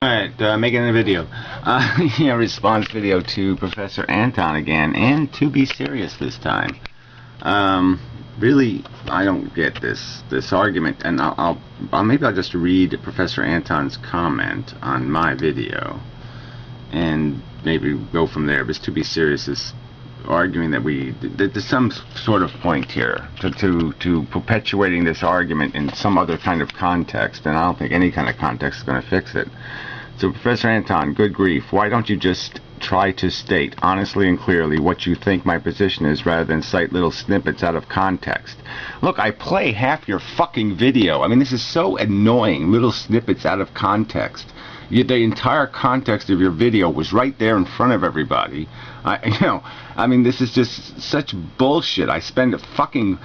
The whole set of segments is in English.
Alright, making a video. Yeah, response video to Professor Anton again, and to be serious this time. Really, I don't get this argument, and maybe I'll just read Professor Anton's comment on my video, and maybe go from there. But to be serious is arguing that there's some sort of point here to perpetuating this argument in some other kind of context, and I don't think any kind of context is going to fix it. So, Professor Anton, good grief, why don't you just try to state honestly and clearly what you think my position is rather than cite little snippets out of context? Look, I play half your fucking video. I mean, this is so annoying, little snippets out of context. The entire context of your video was right there in front of everybody. I mean, this is just such bullshit. I spend a fucking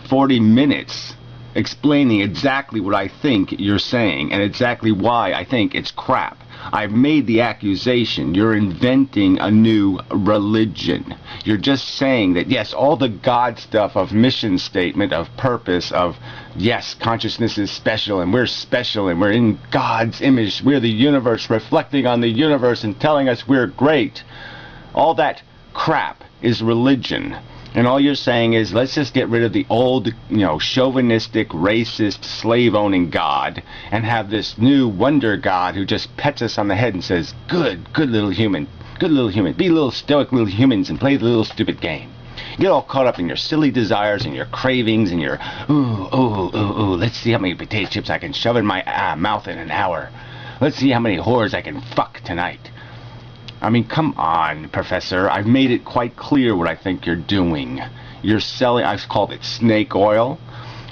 40 minutes explaining exactly what I think you're saying and exactly why I think it's crap. I've made the accusation you're inventing a new religion. You're just saying that, yes, all the God stuff of mission statement, of purpose, of, yes, consciousness is special and we're in God's image. We're the universe reflecting on the universe and telling us we're great. All that crap is religion. And all you're saying is, let's just get rid of the old, chauvinistic, racist, slave-owning God and have this new wonder God who just pets us on the head and says, good little human, be little stoic little humans and play the little stupid game. Get all caught up in your silly desires and your cravings and your, let's see how many potato chips I can shove in my mouth in an hour. Let's see how many whores I can fuck tonight. I mean, come on, Professor. I've made it quite clear what I think you're doing. You're selling, I've called it snake oil.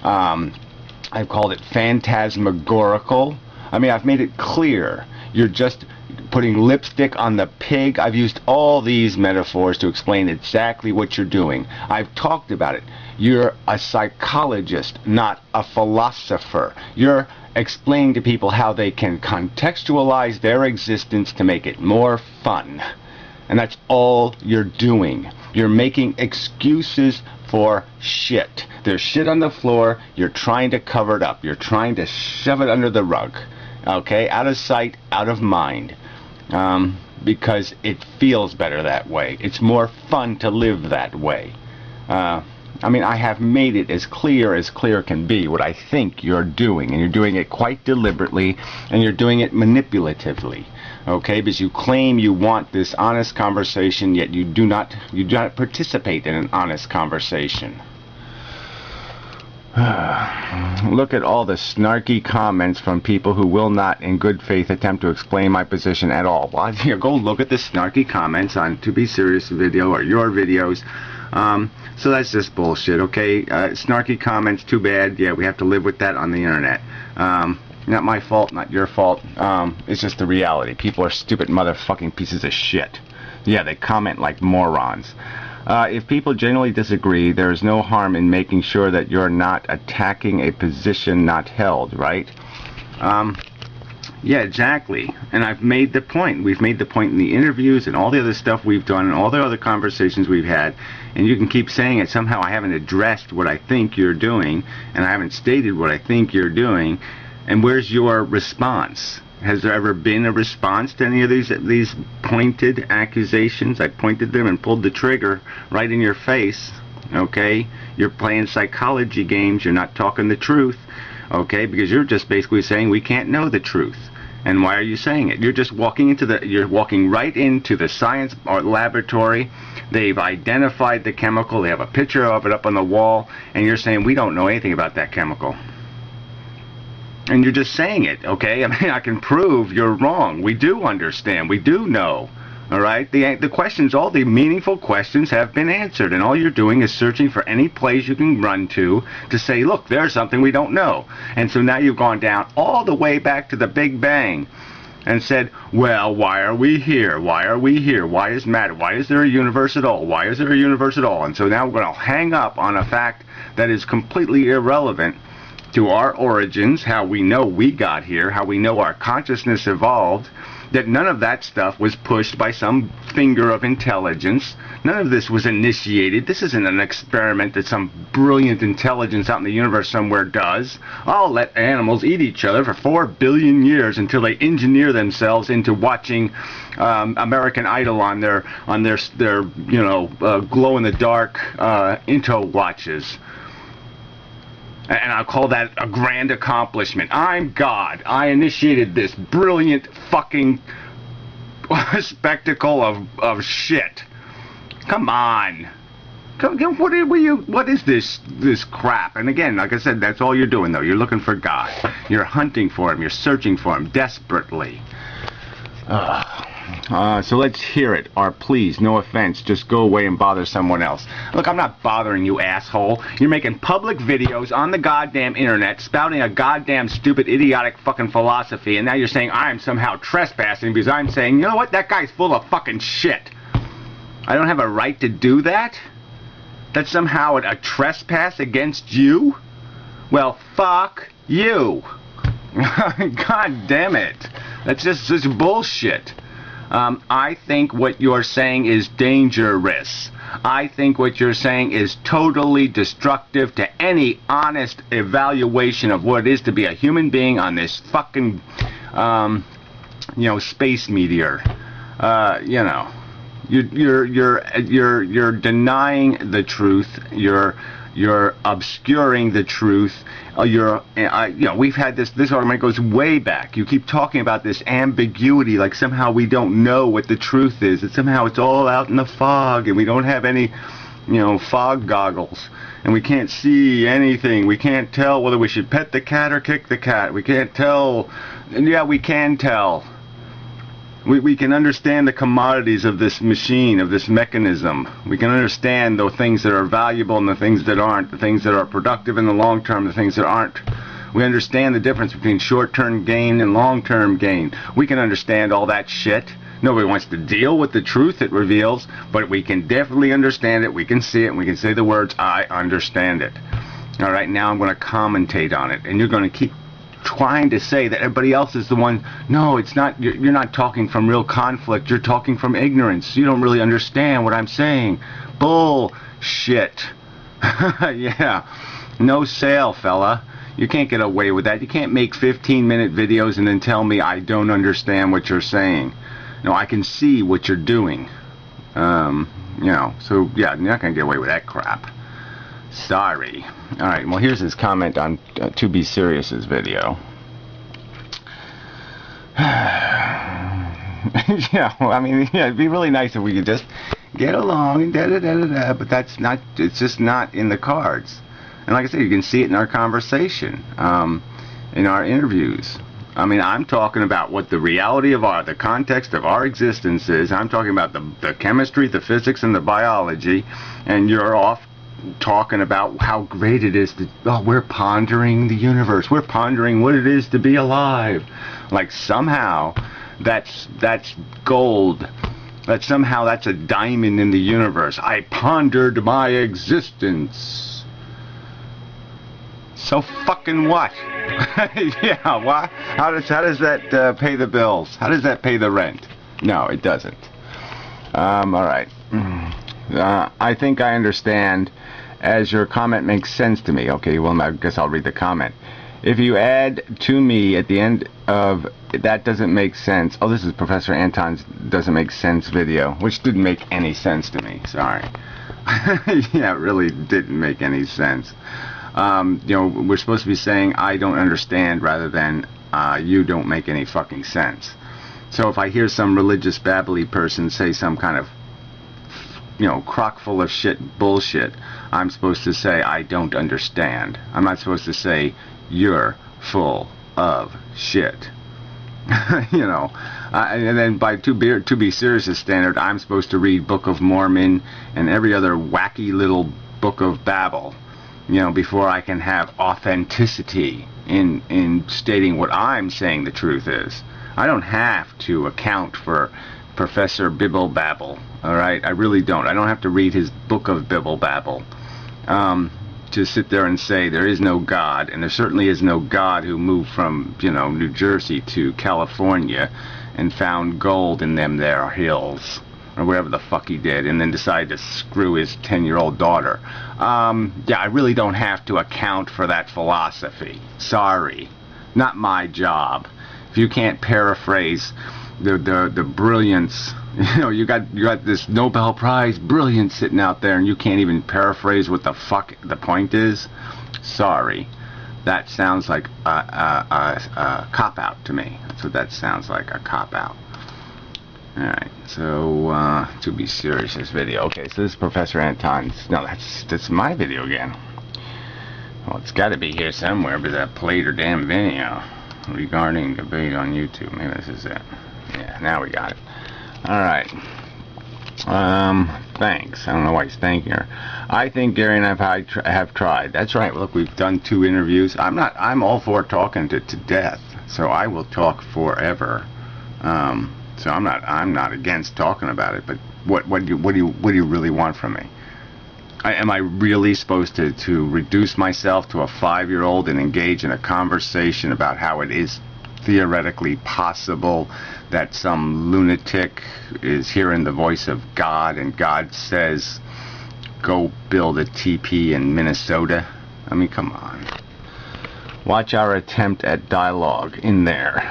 I've called it phantasmagorical. I mean, I've made it clear. You're just putting lipstick on the pig. I've used all these metaphors to explain exactly what you're doing. I've talked about it. You're a psychologist, not a philosopher. You're explaining to people how they can contextualize their existence to make it more fun. And that's all you're doing. You're making excuses for shit. There's shit on the floor. You're trying to cover it up. You're trying to shove it under the rug. Okay? Out of sight, out of mind. Because it feels better that way. It's more fun to live that way. I mean, I have made it as clear can be what I think you're doing, and you're doing it quite deliberately, and you're doing it manipulatively, okay? Because you claim you want this honest conversation, yet you do not participate in an honest conversation. Look at all the snarky comments from people who will not, in good faith, attempt to explain my position at all. Well, here, go look at the snarky comments on To Be Serious video or your videos. So that's just bullshit, okay? Snarky comments, too bad. Yeah, we have to live with that on the internet. Not my fault, not your fault. It's just the reality. People are stupid motherfucking pieces of shit. Yeah, they comment like morons. If people genuinely disagree, there is no harm in making sure that you're not attacking a position not held, right? Yeah, exactly. And I've made the point. We've made the point in the interviews and all the other stuff we've done and all the other conversations we've had. And you can keep saying it. Somehow I haven't addressed what I think you're doing, and I haven't stated what I think you're doing. And where's your response? Has there ever been a response to any of these pointed accusations? I pointed them and pulled the trigger right in your face. Okay? You're playing psychology games. You're not talking the truth. Okay? Because you're just basically saying we can't know the truth. And why are you saying it? You're just walking right into the science laboratory. They've identified the chemical. They have a picture of it up on the wall. And you're saying we don't know anything about that chemical. And you're just saying it, okay? I mean, I can prove you're wrong. We do understand. We do know. All right? The questions, all the meaningful questions have been answered. And all you're doing is searching for any place you can run to say, look, there's something we don't know. And so now you've gone down all the way back to the Big Bang and said, well, why are we here? Why are we here? Why does it matter? Why is there a universe at all? Why is there a universe at all? And so now we're going to hang up on a fact that is completely irrelevant to our origins, how we know we got here, how we know our consciousness evolved, that none of that stuff was pushed by some finger of intelligence. None of this was initiated. This isn't an experiment that some brilliant intelligence out in the universe somewhere does. I'll let animals eat each other for 4 billion years until they engineer themselves into watching American Idol on their glow-in-the-dark Into watches. And I'll call that a grand accomplishment. I'm God. I initiated this brilliant fucking spectacle of shit. Come on. What is this crap? And again, like I said, that's all you're doing, though. You're looking for God. You're hunting for him. You're searching for him desperately. So let's hear it. Or please, no offense, just go away and bother someone else. Look, I'm not bothering you, asshole. You're making public videos on the goddamn internet, spouting a goddamn stupid, idiotic fucking philosophy, and now you're saying I'm somehow trespassing because I'm saying, you know what, that guy's full of fucking shit. I don't have a right to do that? That's somehow a trespass against you? Well, fuck you. God damn it. That's just bullshit. I think what you're saying is dangerous. I think what you're saying is totally destructive to any honest evaluation of what it is to be a human being on this fucking, space meteor. You're denying the truth. You're obscuring the truth. We've had this argument goes way back. You keep talking about this ambiguity, like somehow we don't know what the truth is. That somehow it's all out in the fog, and we don't have any, fog goggles, and we can't see anything. We can't tell whether we should pet the cat or kick the cat. We can't tell. And yeah, we can tell. We can understand the commodities of this machine, of this mechanism. We can understand the things that are valuable and the things that aren't, the things that are productive in the long term, the things that aren't. We understand the difference between short-term gain and long-term gain. We can understand all that shit. Nobody wants to deal with the truth it reveals, but we can definitely understand it. We can see it, and we can say the words, I understand it. All right, now I'm going to commentate on it, and you're going to keep trying to say that everybody else is the one. No, it's not. You're not talking from real conflict. You're talking from ignorance. You don't really understand what I'm saying. Bullshit. Yeah. No sale, fella. You can't get away with that. You can't make 15-minute videos and then tell me I don't understand what you're saying. No, I can see what you're doing. So yeah, you're not going to get away with that crap. Sorry. Alright, well here's his comment on To Be Serious's video. Yeah, well, I mean, yeah, it'd be really nice if we could just get along and da-da-da-da-da, but that's not, it's just not in the cards. And like I said, you can see it in our conversation, in our interviews. I mean, I'm talking about what the reality of the context of our existence is. I'm talking about the chemistry, the physics, and the biology, and you're off talking about how great it is that we're pondering the universe, we're pondering what it is to be alive, like somehow that's gold, that somehow that's a diamond in the universe. I pondered my existence. So fucking what? Yeah, what? How does that pay the bills? How does that pay the rent? No, it doesn't. Alright. I think I understand, as your comment makes sense to me. Okay, well, I guess I'll read the comment. If you add to me at the end of that doesn't make sense. Oh, this is Professor Anton's doesn't make sense video, which didn't make any sense to me. Sorry. Yeah, it really didn't make any sense. We're supposed to be saying I don't understand rather than you don't make any fucking sense. So if I hear some religious babbly person say some kind of crock full of shit bullshit, I'm supposed to say I don't understand. I'm not supposed to say you're full of shit. And then by To Be Serious' standard, I'm supposed to read Book of Mormon and every other wacky little book of babble, before I can have authenticity in stating what I'm saying the truth is. I don't have to account for Professor Bibble Babble. Alright, I really don't. I don't have to read his book of Bibble Babble. to sit there and say there is no God, and there certainly is no God who moved from, you know, New Jersey to California and found gold in them there hills, or whatever the fuck he did, and then decided to screw his 10-year-old daughter. Yeah, I really don't have to account for that philosophy. Sorry. Not my job. If you can't paraphrase the brilliance, you know, you got this Nobel Prize brilliance sitting out there, and you can't even paraphrase what the fuck the point is. Sorry, that sounds like a cop out to me. That's what that sounds like, a cop out. All right, so to be serious, this video. Okay, so this is Professor Anton's. No, that's my video again. Well, it's got to be here somewhere, but I played her damn video regarding debate on YouTube. Maybe this is it. Yeah, now we got it. Alright. Thanks. I don't know why he's thanking her. I think Gary and I have tried. That's right. Look, we've done 2 interviews. I'm all for talking to death. So I will talk forever. So I'm not against talking about it, but what do you really want from me? Am I really supposed to reduce myself to a 5-year-old and engage in a conversation about how it is theoretically possible that some lunatic is hearing the voice of God, and God says, go build a teepee in Minnesota? I mean, come on. Watch our attempt at dialogue in there.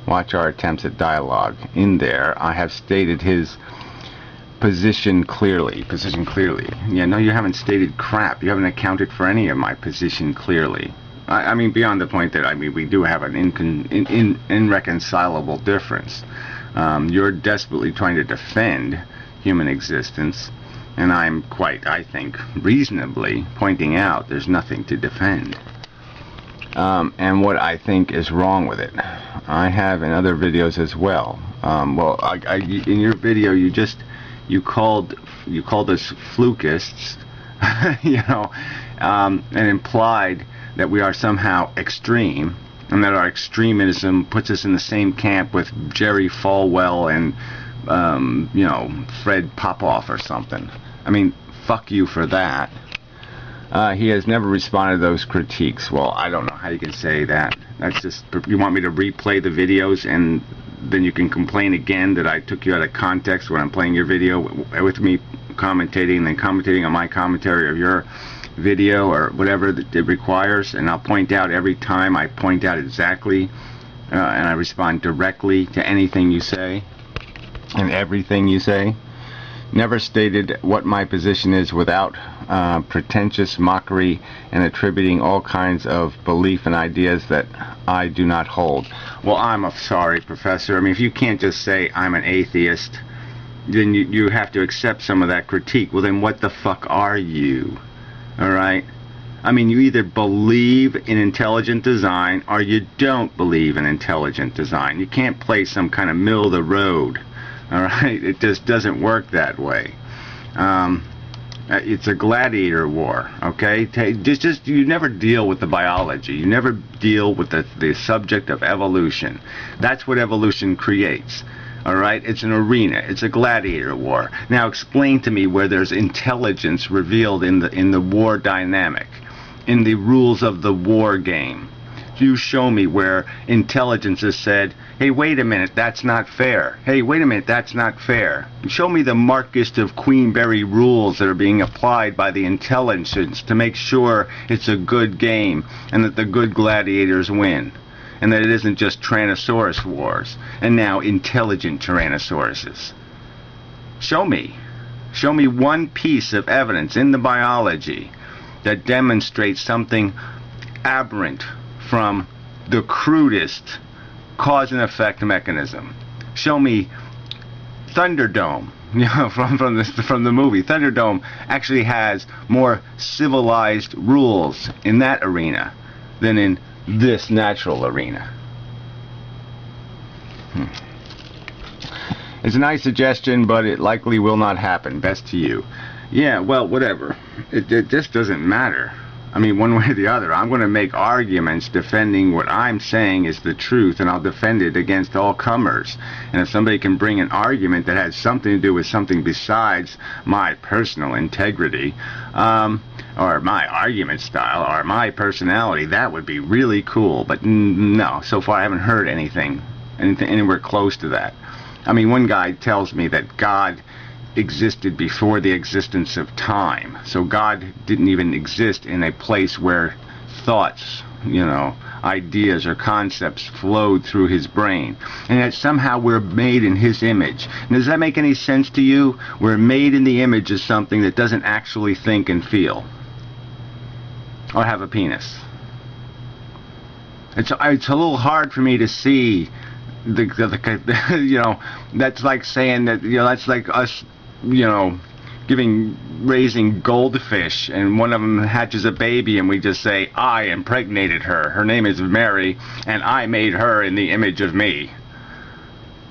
Watch our attempts at dialogue in there. I have stated his position clearly. Yeah, no, you haven't stated crap. You haven't accounted for any of my position clearly. I mean, beyond the point that, I mean, we do have an irreconcilable difference. You're desperately trying to defend human existence, and I'm quite, I think, reasonably pointing out there's nothing to defend. And what I think is wrong with it. I have in other videos as well. Well, in your video, you called us flukists, you know, and implied that we are somehow extreme, and that our extremism puts us in the same camp with Jerry Falwell and, you know, Fred Popoff or something. I mean, fuck you for that. He has never responded to those critiques. Well, I don't know how you can say that. That's just, you want me to replay the videos and then you can complain again that I took you out of context when I'm playing your video with me commentating and then commentating on my commentary of your video or whatever that it requires, and I'll point out every time I point out exactly and I respond directly to anything you say and everything you say. Never stated what my position is without pretentious mockery and attributing all kinds of belief and ideas that I do not hold. Well, I'm sorry, Professor. I mean, if you can't just say I'm an atheist, then you have to accept some of that critique. Well, then what the fuck are you? Alright? I mean, you either believe in intelligent design or you don't believe in intelligent design. You can't play some kind of middle of the road. Alright? It just doesn't work that way. It's a gladiator war, okay? Just you never deal with the biology. You never deal with the subject of evolution. That's what evolution creates. Alright? It's an arena. It's a gladiator war. Now explain to me where there's intelligence revealed in the war dynamic, in the rules of the war game. You show me where intelligence has said, hey, wait a minute, that's not fair. Hey, wait a minute, that's not fair. Show me the Marquist of Queenberry rules that are being applied by the intelligence to make sure it's a good game and that the good gladiators win. And that it isn't just Tyrannosaurus wars, and now intelligent Tyrannosauruses. Show me. Show me one piece of evidence in the biology that demonstrates something aberrant from the crudest cause and effect mechanism. Show me Thunderdome, you know, from the movie. Thunderdome actually has more civilized rules in that arena than in this natural arena. It's a nice suggestion, but it likely will not happen. Best to you. Yeah, well, whatever. It just doesn't matter. I mean, one way or the other, I'm going to make arguments defending what I'm saying is the truth, and I'll defend it against all comers. And if somebody can bring an argument that has something to do with something besides my personal integrity, or my argument style, or my personality, that would be really cool. But no, so far I haven't heard anything anywhere close to that. I mean, one guy tells me that God existed before the existence of time. So God didn't even exist in a place where thoughts, ideas or concepts flowed through his brain. And that somehow we're made in his image. And does that make any sense to you? We're made in the image of something that doesn't actually think and feel. Or have a penis. It's a little hard for me to see that's like saying that, that's like us, raising goldfish, and one of them hatches a baby, and we just say, I impregnated her. Her name is Mary, and I made her in the image of me.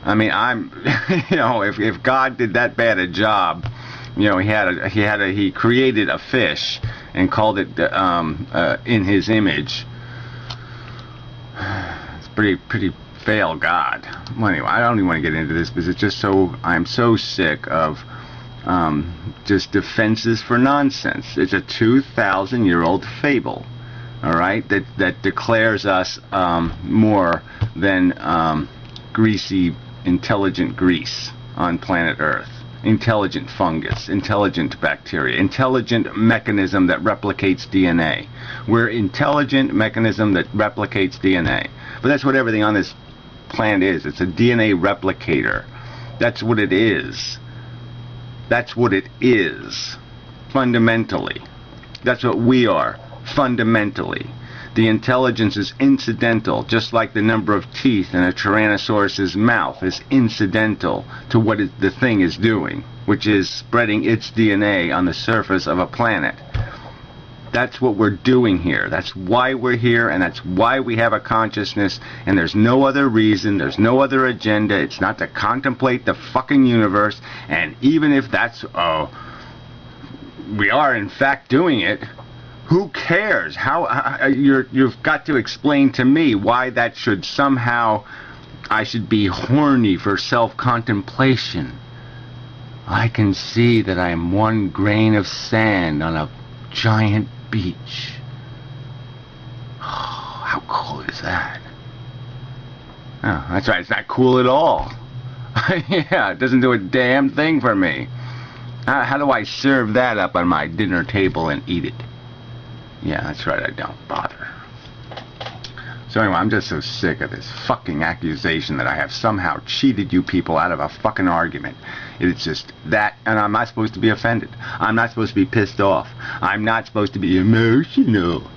I mean, if God did that bad a job, he created a fish and called it in his image. It's pretty fail God. Well, anyway, I don't even want to get into this because it's just I'm so sick of just defenses for nonsense. It's a 2,000-year-old fable, all right, that declares us more than greasy, intelligent grease on planet Earth. Intelligent fungus, intelligent bacteria, intelligent mechanism that replicates DNA. We're intelligent mechanism that replicates DNA. But that's what everything on this planet is. It's a DNA replicator. That's what it is. That's what it is. Fundamentally. That's what we are. Fundamentally. The intelligence is incidental, just like the number of teeth in a Tyrannosaurus's mouth is incidental to what the thing is doing, which is spreading its DNA on the surface of a planet. That's what we're doing here. That's why we're here, and that's why we have a consciousness, and there's no other reason, there's no other agenda. It's not to contemplate the fucking universe, and even if that's, we are in fact doing it, who cares? You've got to explain to me why that should somehow, I should be horny for self-contemplation. I can see that I am one grain of sand on a giant beach. Oh, how cool is that? Oh, that's right, it's not cool at all. Yeah, it doesn't do a damn thing for me. How do I serve that up on my dinner table and eat it? Yeah, that's right, I don't bother. So anyway, I'm just so sick of this fucking accusation that I have somehow cheated you people out of a fucking argument. It's just that, and I'm not supposed to be offended. I'm not supposed to be pissed off. I'm not supposed to be emotional.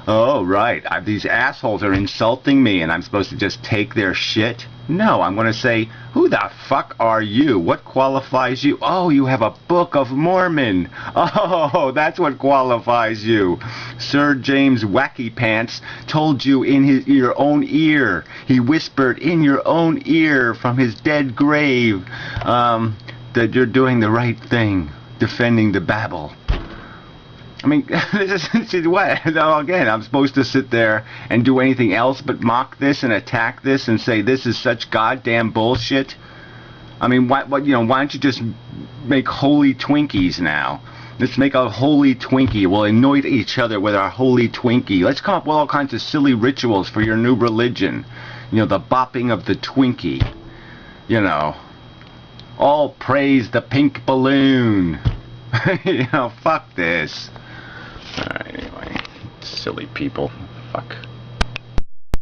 Oh, right, these assholes are insulting me and I'm supposed to just take their shit? No, I'm going to say, who the fuck are you? What qualifies you? Oh, you have a Book of Mormon. Oh, that's what qualifies you. Sir James Wacky Pants told you in your own ear. He whispered in your own ear from his dead grave that you're doing the right thing, defending the Babel. I mean, this is what? Again, I'm supposed to sit there and do anything else but mock this and attack this and say this is such goddamn bullshit? I mean, why don't you just make holy Twinkies now? Let's make a holy Twinkie. We'll anoint each other with our holy Twinkie. Let's come up with all kinds of silly rituals for your new religion. The bopping of the Twinkie. All praise the pink balloon. Fuck this. Alright, anyway. Silly people. Fuck.